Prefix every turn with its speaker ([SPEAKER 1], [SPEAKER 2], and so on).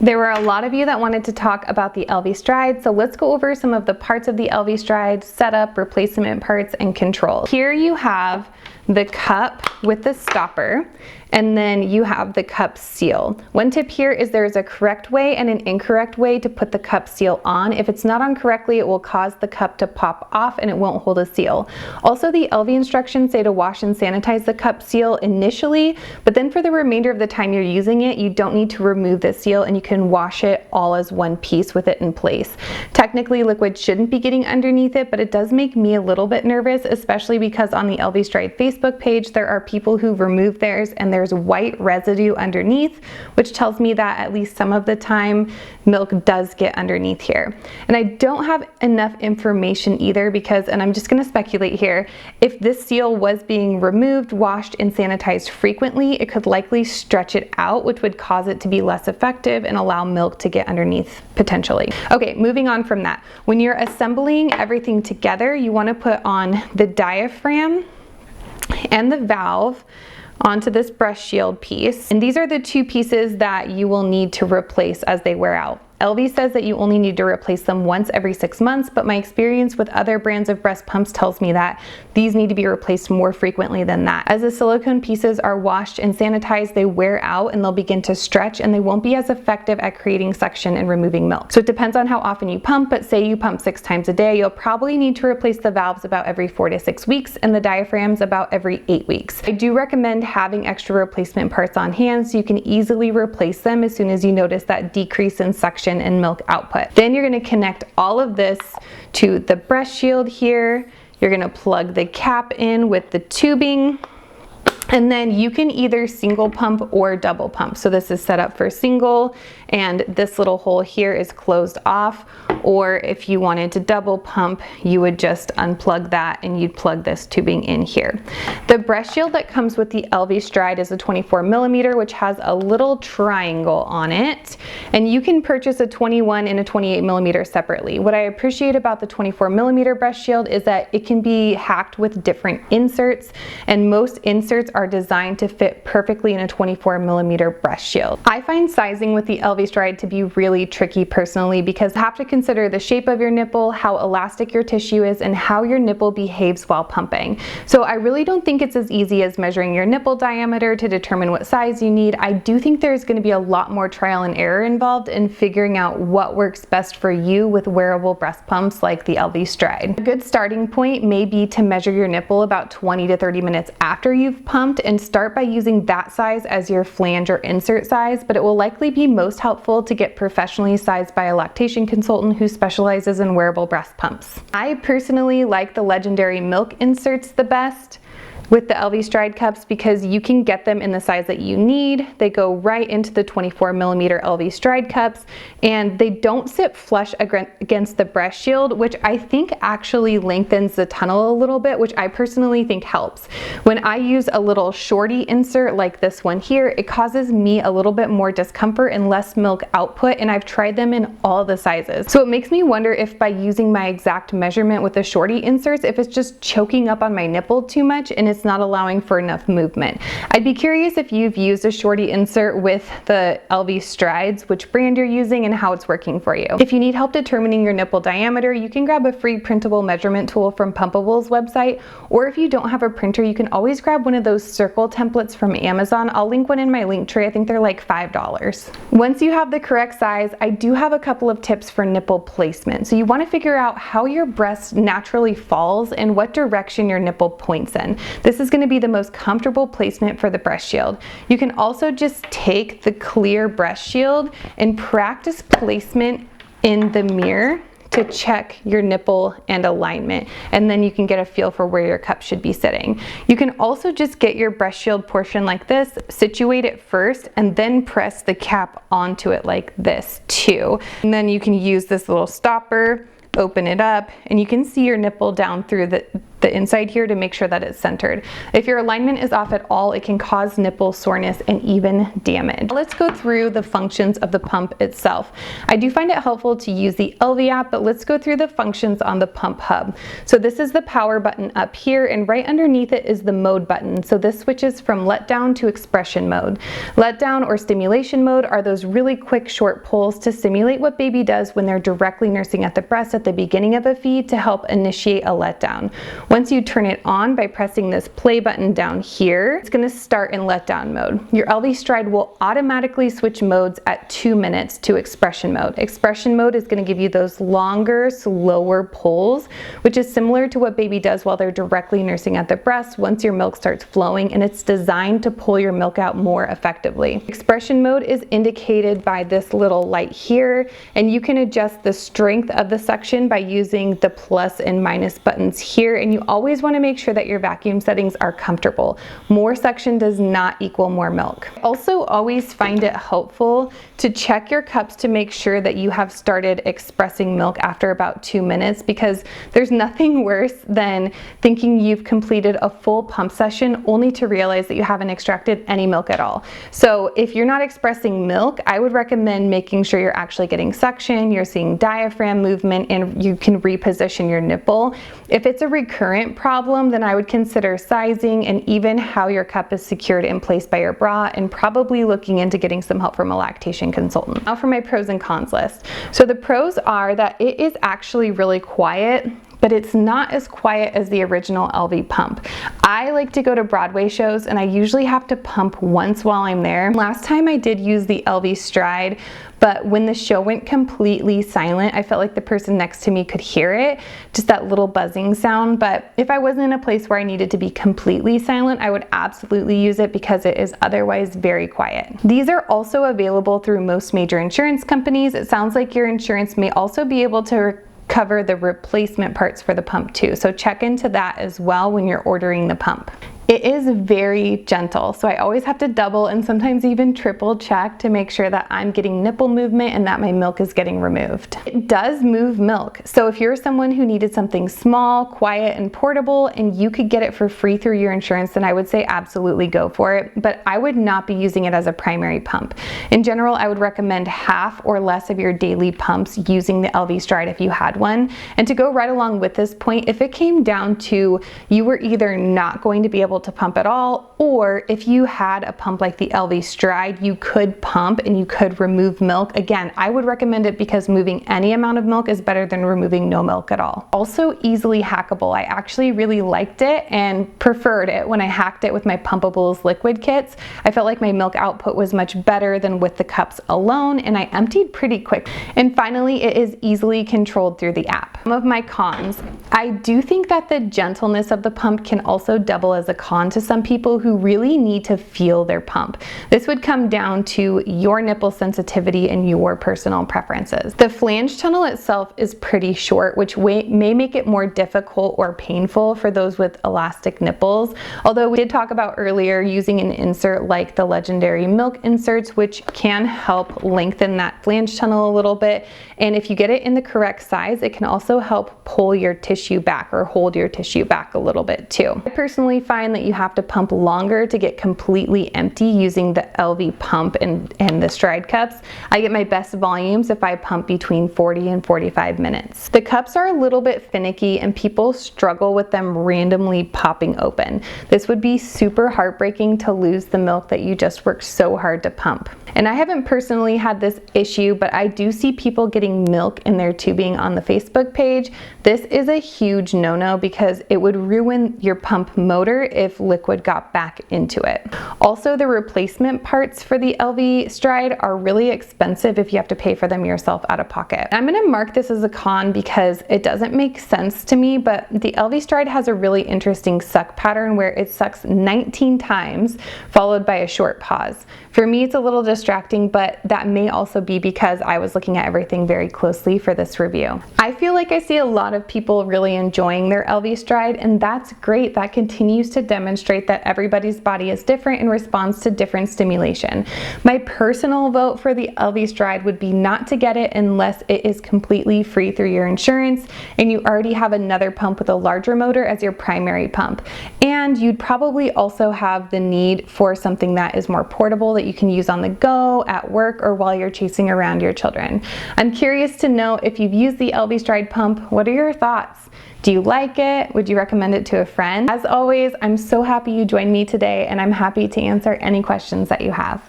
[SPEAKER 1] There were a lot of you that wanted to talk about the Elvie Stride, so let's go over some of the parts of the Elvie Stride: setup, replacement parts, and control. Here you have the cup with the stopper, and then you have the cup seal. One tip here is there's a correct way and an incorrect way to put the cup seal on. If it's not on correctly, it will cause the cup to pop off and it won't hold a seal. Also, the Elvie instructions say to wash and sanitize the cup seal initially, but then for the remainder of the time you're using it, you don't need to remove the seal and you can wash it all as one piece with it in place. Technically, liquid shouldn't be getting underneath it, but it does make me a little bit nervous, especially because on the Elvie Stride Facebook page, there are people who removed theirs and there's white residue underneath, which tells me that at least some of the time milk does get underneath here. And I don't have enough information either because, and I'm just going to speculate here, if this seal was being removed, washed, and sanitized frequently, it could likely stretch it out, which would cause it to be less effective and allow milk to get underneath potentially. Okay, moving on from that. When you're assembling everything together, you want to put on the diaphragm and the valve onto this breast shield piece. And these are the two pieces that you will need to replace as they wear out. Elvie says that you only need to replace them once every 6 months, but my experience with other brands of breast pumps tells me that these need to be replaced more frequently than that. As the silicone pieces are washed and sanitized, they wear out and they'll begin to stretch and they won't be as effective at creating suction and removing milk. So it depends on how often you pump, but say you pump 6 times a day, you'll probably need to replace the valves about every 4 to 6 weeks and the diaphragms about every 8 weeks. I do recommend having extra replacement parts on hand so you can easily replace them as soon as you notice that decrease in suction and milk output. Then you're going to connect all of this to the breast shield here. You're going to plug the cap in with the tubing, and then you can either single pump or double pump. So this is set up for single and this little hole here is closed off, or if you wanted to double pump, you would just unplug that and you'd plug this tubing in here. The breast shield that comes with the Elvie Stride is a 24 millimeter, which has a little triangle on it, and you can purchase a 21 and a 28 millimeter separately. What I appreciate about the 24 millimeter breast shield is that it can be hacked with different inserts, and most inserts are designed to fit perfectly in a 24 millimeter breast shield. I find sizing with the Elvie Stride to be really tricky personally because you have to consider the shape of your nipple, how elastic your tissue is, and how your nipple behaves while pumping. So I really don't think it's as easy as measuring your nipple diameter to determine what size you need. I do think there's going to be a lot more trial and error involved in figuring out what works best for you with wearable breast pumps like the Elvie Stride. A good starting point may be to measure your nipple about 20 to 30 minutes after you've pumped and start by using that size as your flange or insert size, but it will likely be most helpful to get professionally sized by a lactation consultant who specializes in wearable breast pumps. I personally like the legendary milk inserts the best with the Elvie Stride cups because you can get them in the size that you need. They go right into the 24 millimeter Elvie Stride cups and they don't sit flush against the breast shield, which I think actually lengthens the tunnel a little bit, which I personally think helps. When I use a little shorty insert like this one here, it causes me a little bit more discomfort and less milk output, and I've tried them in all the sizes. So it makes me wonder if by using my exact measurement with the shorty inserts, if it's just choking up on my nipple too much and it's not allowing for enough movement. I'd be curious if you've used a shorty insert with the Elvie Strides, which brand you're using and how it's working for you. If you need help determining your nipple diameter, you can grab a free printable measurement tool from Pumpable's website, or if you don't have a printer, you can always grab one of those circle templates from Amazon. I'll link one in my link tray. I think they're like $5. Once you have the correct size, I do have a couple of tips for nipple placement. So you want to figure out how your breast naturally falls and what direction your nipple points in. This is going to be the most comfortable placement for the breast shield. You can also just take the clear breast shield and practice placement in the mirror to check your nipple and alignment, and then you can get a feel for where your cup should be sitting. You can also just get your breast shield portion like this, situate it first, and then press the cap onto it like this too. And then you can use this little stopper open it up, and you can see your nipple down through the inside here to make sure that it's centered. If your alignment is off at all, it can cause nipple soreness and even damage. Let's go through the functions of the pump itself. I do find it helpful to use the Elvie app, but let's go through the functions on the pump hub. So this is the power button up here, and right underneath it is the mode button. So this switches from let down to expression mode. Let down or stimulation mode are those really quick short pulls to simulate what baby does when they're directly nursing at the breast at the beginning of a feed to help initiate a letdown. Once you turn it on by pressing this play button down here, it's going to start in letdown mode. Your Elvie stride will automatically switch modes at 2 minutes to expression mode. Expression mode is going to give you those longer, slower pulls, which is similar to what baby does while they're directly nursing at the breast once your milk starts flowing, and it's designed to pull your milk out more effectively. Expression mode is indicated by this little light here, and you can adjust the strength of the suction by using the plus and minus buttons here, and you always want to make sure that your vacuum settings are comfortable. More suction does not equal more milk. Also, always find it helpful to check your cups to make sure that you have started expressing milk after about 2 minutes, because there's nothing worse than thinking you've completed a full pump session only to realize that you haven't extracted any milk at all. So if you're not expressing milk, I would recommend making sure you're actually getting suction, you're seeing diaphragm movement, and you can reposition your nipple. If it's a recurrent problem, then I would consider sizing and even how your cup is secured in place by your bra, and probably looking into getting some help from a lactation consultant. Now for my pros and cons list. So the pros are that it is actually really quiet, but it's not as quiet as the original Elvie pump. I like to go to Broadway shows, and I usually have to pump once while I'm there. Last time I did use the Elvie stride, but when the show went completely silent, I felt like the person next to me could hear it, just that little buzzing sound. But if I wasn't in a place where I needed to be completely silent, I would absolutely use it because it is otherwise very quiet. These are also available through most major insurance companies. It sounds like your insurance may also be able to cover the replacement parts for the pump too. So check into that as well when you're ordering the pump. It is very gentle, so I always have to double and sometimes even triple check to make sure that I'm getting nipple movement and that my milk is getting removed. It does move milk, so if you're someone who needed something small, quiet, and portable, and you could get it for free through your insurance, then I would say absolutely go for it, but I would not be using it as a primary pump. In general, I would recommend half or less of your daily pumps using the Elvie stride if you had one. And to go right along with this point, if it came down to you were either not going to be able to pump at all, or if you had a pump like the Elvie stride, you could pump and you could remove milk. Again, I would recommend it because moving any amount of milk is better than removing no milk at all. Also easily hackable. I actually really liked it and preferred it when I hacked it with my Pumpables liquid kits. I felt like my milk output was much better than with the cups alone, and I emptied pretty quick. And finally, it is easily controlled through the app. Some of my cons. I do think that the gentleness of the pump can also double as a con to some people who really need to feel their pump. This would come down to your nipple sensitivity and your personal preferences. The flange tunnel itself is pretty short, which may make it more difficult or painful for those with elastic nipples. Although we did talk about earlier using an insert like the legendary milk inserts, which can help lengthen that flange tunnel a little bit. And if you get it in the correct size, it can also help pull your tissue back or hold your tissue back a little bit too. I personally find that you have to pump longer to get completely empty using the Elvie pump and the stride cups. I get my best volumes if I pump between 40 and 45 minutes. The cups are a little bit finicky and people struggle with them randomly popping open. This would be super heartbreaking to lose the milk that you just worked so hard to pump. And I haven't personally had this issue, but I do see people getting milk in their tubing on the Facebook page. This is a huge no-no because it would ruin your pump motor if liquid got back into it. Also, the replacement parts for the Elvie stride are really expensive if you have to pay for them yourself out of pocket. I'm gonna mark this as a con because it doesn't make sense to me, but the Elvie stride has a really interesting suck pattern where it sucks 19 times followed by a short pause. For me, it's a little distracting, but that may also be because I was looking at everything very closely for this review. I feel like I see a lot of people really enjoying their Elvie stride, and that's great. That continues to demonstrate that everybody's body is different and responds to different stimulation. My personal vote for the Elvie Stride would be not to get it unless it is completely free through your insurance and you already have another pump with a larger motor as your primary pump. And you'd probably also have the need for something that is more portable that you can use on the go, at work, or while you're chasing around your children. I'm curious to know if you've used the Elvie Stride pump. What are your thoughts? Do you like it? Would you recommend it to a friend? As always, I'm so happy you joined me today, and I'm happy to answer any questions that you have.